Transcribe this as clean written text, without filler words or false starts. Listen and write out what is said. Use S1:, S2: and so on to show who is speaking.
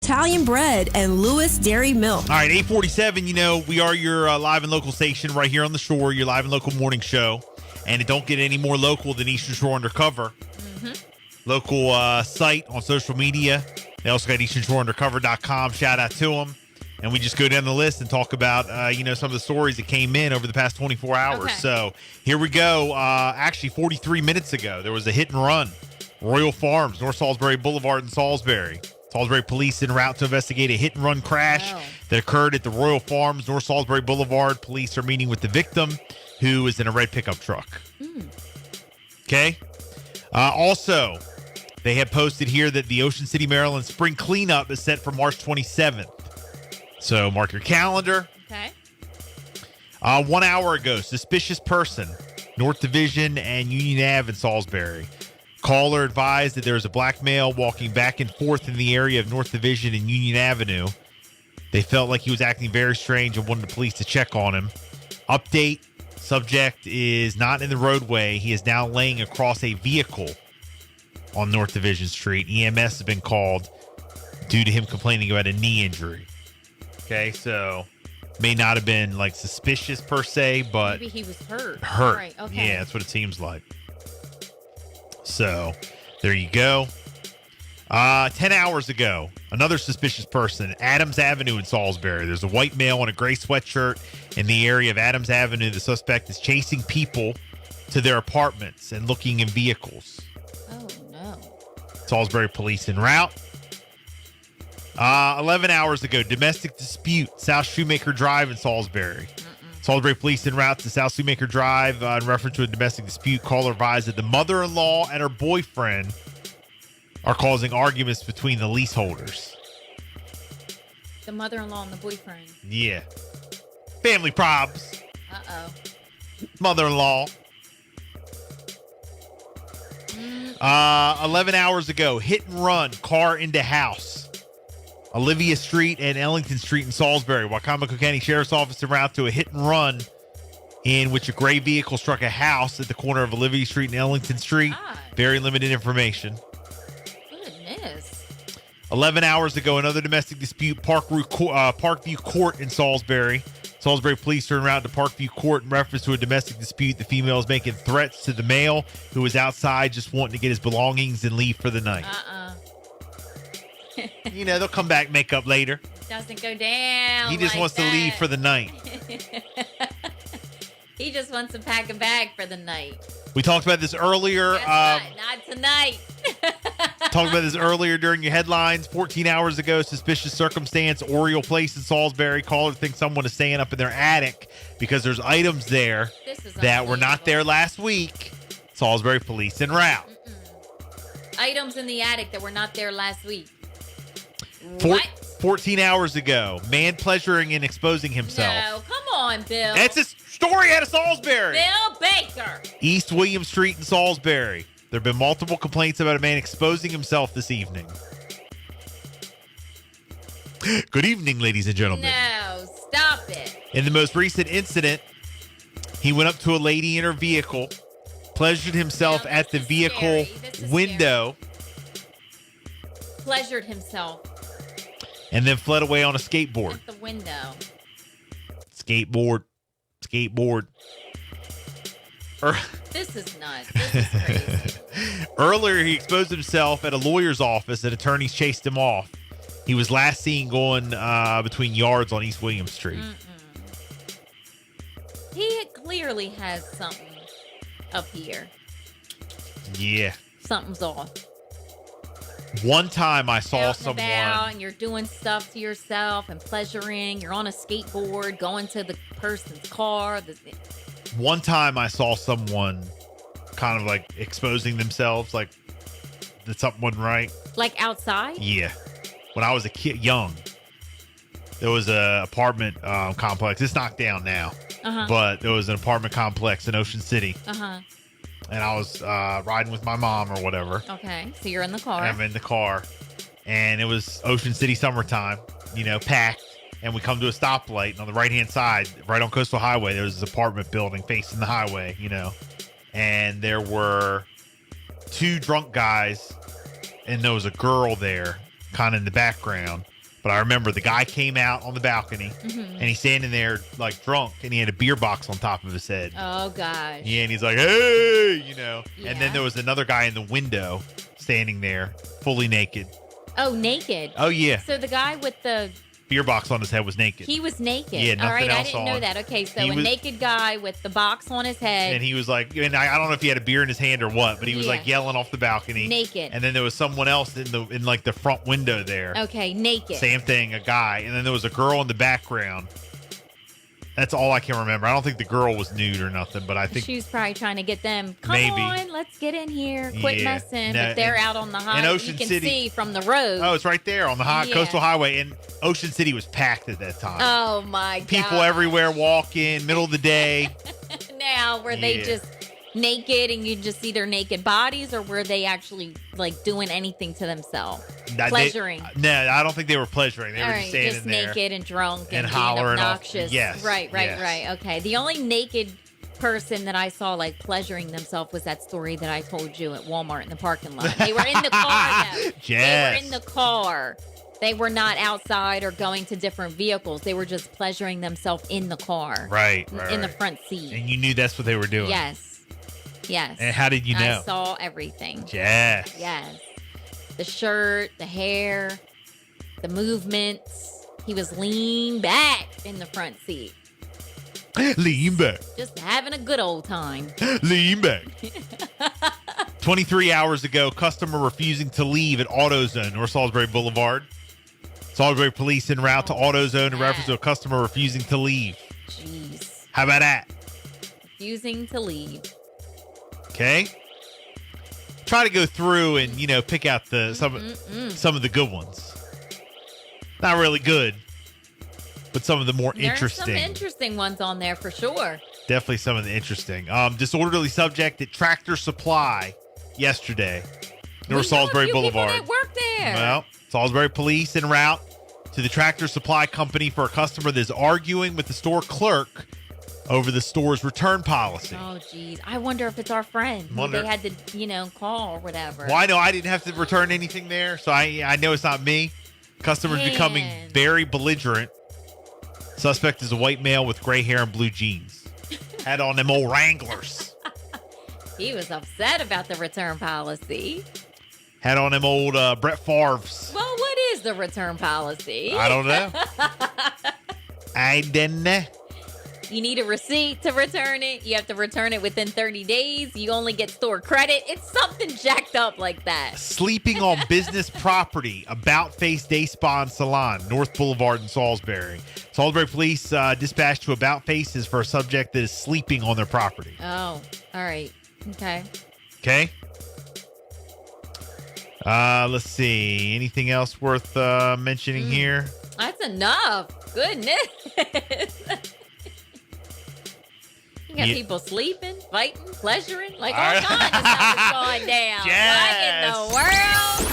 S1: Italian bread, and Lewis Dairy Milk.
S2: All right, 847, we are your live and local station right here on the shore, your live and local morning show. And it don't get any more local than Eastern Shore Undercover. Local site on social media. They also got EasternShoreUndercover.com. Shout out to them. And we just go down the list and talk about, some of the stories that came in over the past 24 hours.
S3: Okay.
S2: So here we go. Actually, 43 minutes ago, there was a hit and run. Royal Farms, North Salisbury Boulevard in Salisbury. Salisbury police en route to investigate a hit and run crash that occurred at the Royal Farms, North Salisbury Boulevard. Police are meeting with the victim, who is in a red pickup truck. Okay. Also, they have posted here that the Ocean City, Maryland spring cleanup is set for March 27th. So mark your calendar.
S3: Okay.
S2: 1 hour ago, suspicious person, North Division and Union Ave in Salisbury. Caller advised that there is a black male walking back and forth in the area of North Division and Union Avenue. They felt like he was acting very strange and wanted the police to check on him. Update, subject is not in the roadway. He is now laying across a vehicle on North Division Street. EMS has been called due to him complaining about a knee injury. Okay, so may not have been suspicious per se, but
S3: maybe he was hurt.
S2: Hurt.
S3: Right, okay.
S2: Yeah, that's what it seems like. So there you go. 10 hours ago, another suspicious person, Adams Avenue in Salisbury. There's a white male in a gray sweatshirt in the area of Adams Avenue. The suspect is chasing people to their apartments and looking in vehicles.
S3: Oh, no.
S2: Salisbury police en route. 11 hours ago, domestic dispute, South Shoemaker Drive in Salisbury. Salisbury police en route to South Shoemaker Drive in reference to a domestic dispute. Caller advised that the mother-in-law and her boyfriend are causing arguments between the leaseholders.
S3: The mother-in-law and the boyfriend.
S2: Yeah. Family problems.
S3: Uh-oh.
S2: Mother-in-law. 11 hours ago, hit and run, car into house. Olivia Street and Ellington Street in Salisbury. Wycomico County Sheriff's Office en route to a hit and run in which a gray vehicle struck a house at the corner of Olivia Street and Ellington Street.
S3: God.
S2: Very limited information.
S3: Goodness.
S2: 11 hours ago, another domestic dispute, Parkview Court in Salisbury. Salisbury police are en route to Parkview Court in reference to a domestic dispute. The female is making threats to the male who was outside just wanting to get his belongings and leave for the night. They'll come back, make up later.
S3: Doesn't go down.
S2: He just wants to leave for the night.
S3: He just wants to pack a bag for the night.
S2: We talked about this earlier.
S3: Not tonight.
S2: Talked about this earlier during your headlines. 14 hours ago, suspicious circumstance, Oriole Place in Salisbury. Caller thinks someone is staying up in their attic because there's items there that were not there last week. Salisbury police en route.
S3: Items in the attic that were not there last week.
S2: 14 hours ago, man pleasuring and exposing himself.
S3: No, come on, Bill.
S2: That's a story out of Salisbury.
S3: Bill Baker.
S2: East William Street in Salisbury. There have been multiple complaints about a man exposing himself this evening. Good evening, ladies and gentlemen.
S3: No, stop it.
S2: In the most recent incident, he went up to a lady in her vehicle, pleasured himself at the vehicle window.
S3: Pleasured himself.
S2: And then fled away on a skateboard.
S3: At the window.
S2: Skateboard.
S3: This is nuts. This is crazy.
S2: Earlier, he exposed himself at a lawyer's office and attorneys chased him off. He was last seen going between yards on East William Street.
S3: He clearly has something up here.
S2: Yeah.
S3: Something's off.
S2: One time I saw
S3: Out and
S2: someone.
S3: about and you're doing stuff to yourself and pleasuring. You're on a skateboard, going to the person's car.
S2: One time I saw someone kind of exposing themselves, that something wasn't right.
S3: Like outside?
S2: Yeah. When I was a kid, young, there was a apartment complex. It's knocked down now, but there was an apartment complex in Ocean City. And I was riding with my mom or whatever.
S3: Okay, so you're in the car.
S2: I'm in the car, and it was Ocean City summertime, packed. And we come to a stoplight, and on the right-hand side, right on Coastal Highway, there was this apartment building facing the highway, And there were two drunk guys, and there was a girl there, kind of in the background. But I remember the guy came out on the balcony, and he's standing there like drunk, and he had a beer box on top of his head.
S3: Oh, gosh.
S2: Yeah, and he's like, hey, you know.
S3: Yeah.
S2: And then there was another guy in the window standing there, fully naked.
S3: Oh, naked.
S2: Oh, yeah.
S3: So the guy with the
S2: Beer box on his head was naked.
S3: he was naked.
S2: Yeah, nothing
S3: All right, I
S2: else
S3: didn't
S2: on.
S3: know that. Okay, so
S2: He
S3: a
S2: was-
S3: naked guy with the box on his head.
S2: And he was like, and I don't know if he had a beer in his hand or what, but he was
S3: Yeah.
S2: like yelling off the balcony.
S3: Naked.
S2: And then there was someone else in like the front window there.
S3: Okay, naked.
S2: Same thing, a guy. And then there was a girl in the background. That's all I can remember. I don't think the girl was nude or nothing, but I think
S3: She was probably trying to get them. Come
S2: Maybe.
S3: on, let's get in here. Quit
S2: Yeah.
S3: messing.
S2: No,
S3: But they're
S2: in-
S3: out on the high.
S2: in Ocean
S3: you can
S2: City-
S3: see from the road.
S2: oh, it's right there on the
S3: Yeah.
S2: coastal highway. And Ocean City was packed at that time.
S3: Oh, my God.
S2: People everywhere walking, middle of the day.
S3: Now, were they
S2: Yeah.
S3: just naked and you just see their naked bodies, or were they actually like doing anything to themselves? Pleasuring.
S2: No, I don't think they were pleasuring. They
S3: All
S2: were
S3: right,
S2: just standing
S3: just
S2: there.
S3: naked and drunk
S2: and
S3: and,
S2: hollering
S3: being
S2: off-
S3: obnoxious.
S2: yes,
S3: Right,
S2: yes.
S3: right. Okay. The only naked person that I saw like pleasuring themselves was that story that I told you at Walmart in the parking lot. They were in the car though. They
S2: Yes.
S3: were in the car. They were not outside or going to different vehicles. They were just pleasuring themselves in the car.
S2: Right,
S3: In the
S2: right.
S3: front seat.
S2: And you knew that's what they were doing.
S3: Yes. Yes.
S2: And how did you know?
S3: I saw everything.
S2: Yes.
S3: Yes. The shirt, the hair, the movements. He was lean back in the front seat.
S2: Lean back.
S3: Just having a good old time.
S2: Lean back. 23 hours ago, customer refusing to leave at AutoZone, North Salisbury Boulevard. Salisbury police en route to AutoZone in reference to a customer refusing to leave.
S3: Jeez.
S2: How about that?
S3: Refusing to leave.
S2: Okay. Try to go through and, pick out some of the good ones. Not really good, but some of the more interesting.
S3: There's some interesting ones on there for sure.
S2: Definitely some of the interesting. Disorderly subject at Tractor Supply yesterday, North Salisbury Boulevard.
S3: People that work there.
S2: Well, Salisbury police en route to the Tractor Supply Company for a customer that's arguing with the store clerk over the store's return policy.
S3: Oh, geez. I wonder if it's our friend. Who
S2: Wonder-
S3: they had to, call or whatever.
S2: Well, I know I didn't have to return anything there, so I know it's not me. Customers becoming
S3: Man.
S2: very belligerent. Suspect is a white male with gray hair and blue jeans. Had on them old Wranglers.
S3: He was upset about the return policy.
S2: Had on them old Brett Favre's.
S3: Well, what is the return policy?
S2: I don't know. I didn't know.
S3: You need a receipt to return it. You have to return it within 30 days. You only get store credit. It's something jacked up like that.
S2: Sleeping on business property. About Face Day Spa and Salon, North Boulevard in Salisbury. Salisbury police dispatched to About Faces for a subject that is sleeping on their property.
S3: Oh, all right. Okay.
S2: Okay. Let's see. Anything else worth mentioning here?
S3: That's enough. Goodness. You got
S2: Yeah.
S3: people sleeping, fighting, pleasuring, like
S2: All
S3: all
S2: right.
S3: kinds of stuff is going down.
S2: Yes.
S3: What in the world?